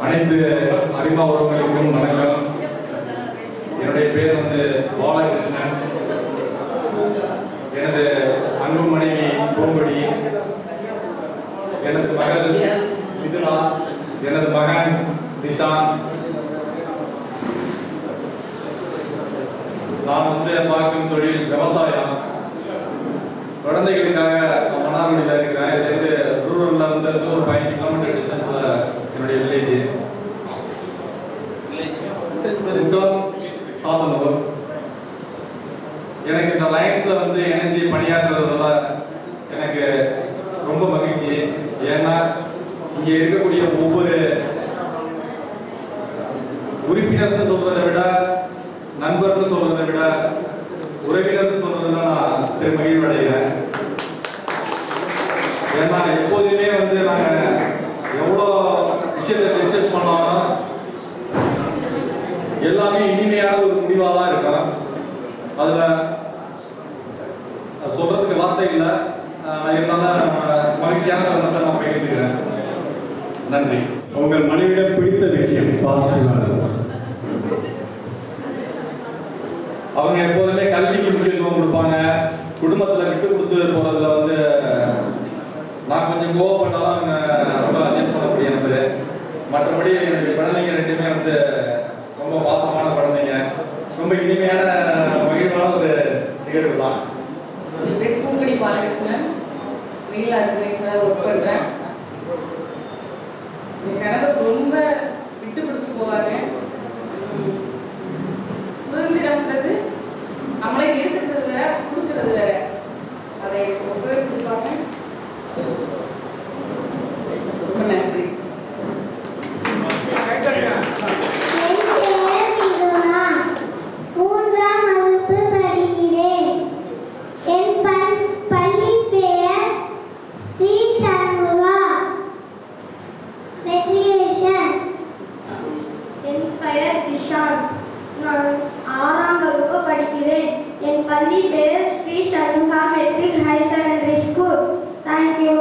அனைத்து அறிமுக உறவுகளுக்கும் வணக்கம். என்னுடைய பேர் பாலகிருஷ்ணன். எனது அன்பு மனைவி பூங்கொடி, எனது மகள் மிதுனா, எனது மகன் நிஷான். நான் பார்க்கும் தொழில் விவசாயம். குழந்தைகளுக்காக மன்னார்குடியில் இருக்கிறேன். இதுலேருந்து ரூரல்ல ஒரு 15 கிலோமீட்டர் டிஸ்டன்ஸ்ல என்னுடைய வில்லேஜ். சாதனூர். எனக்கு இந்த லைன்ஸ்ல இணைஞ்சு பணியாற்றுறதுனால எனக்கு ரொம்ப மகிழ்ச்சி. ஏன்னா இங்க இருக்கக்கூடிய ஒவ்வொரு உறுப்பினர்னு சொல்றதை விட, நண்பர்னு சொல்றதை விட, உறவினர்னு சொல்றதுல நான் மகிழ்வு அடைகிறேன். ஏன்னா எப்போதுமே நாங்க எவ்வளோ விஷயத்தை டிஸ்கஸ் பண்ணாலும் எல்லாமே இனிமையான ஒரு முடிவாக தான் இருக்கும். அதுல சொல்றதுக்கு வார்த்தை இல்லை. இருந்தாலும் மகிழ்ச்சியான தருணத்தை நான் பகிர்ந்துக்கிறேன். நன்றி. உங்கள் மனைவியிடம் பிடித்த விஷயம் அவங்க எப்போதுமே கல்விக்கு முக்கியத்துவம் கொடுப்பாங்க. குடும்பத்துல விட்டு கொடுத்து போறதுல நான் கொஞ்சம் கோவப்பட்டாலும் அவங்க ரொம்ப அட்ஜஸ்ட் பண்ணக்கூடியது. மற்றபடி என்னுடைய குழந்தைங்க ரெண்டுமே ரொம்ப பாசமான குழந்தைங்க. ரொம்ப இனிமையான மகிழ்வான ஒரு நிகழ்வு தான். பூங்கொடி பாலகிருஷ்ணன், மெயில் ஆர்கனைசராக ஒர்க் பண்ணுறேன். என் கணவர் ரொம்ப விட்டு கொடுத்து போவாங்க. சுதந்திரம்ன்றது நம்மளை எடுத்துக்கிறது வேற, கொடுக்கறது வேற. அதை ரொம்பவே கொடுப்பாங்க. ரொம்ப நன்றி. நான் 6ஆம் வகுப்பு படிக்கிறேன். என் பள்ளி பெயர் Sri Shanmuga matric higher secondary school. Thank you.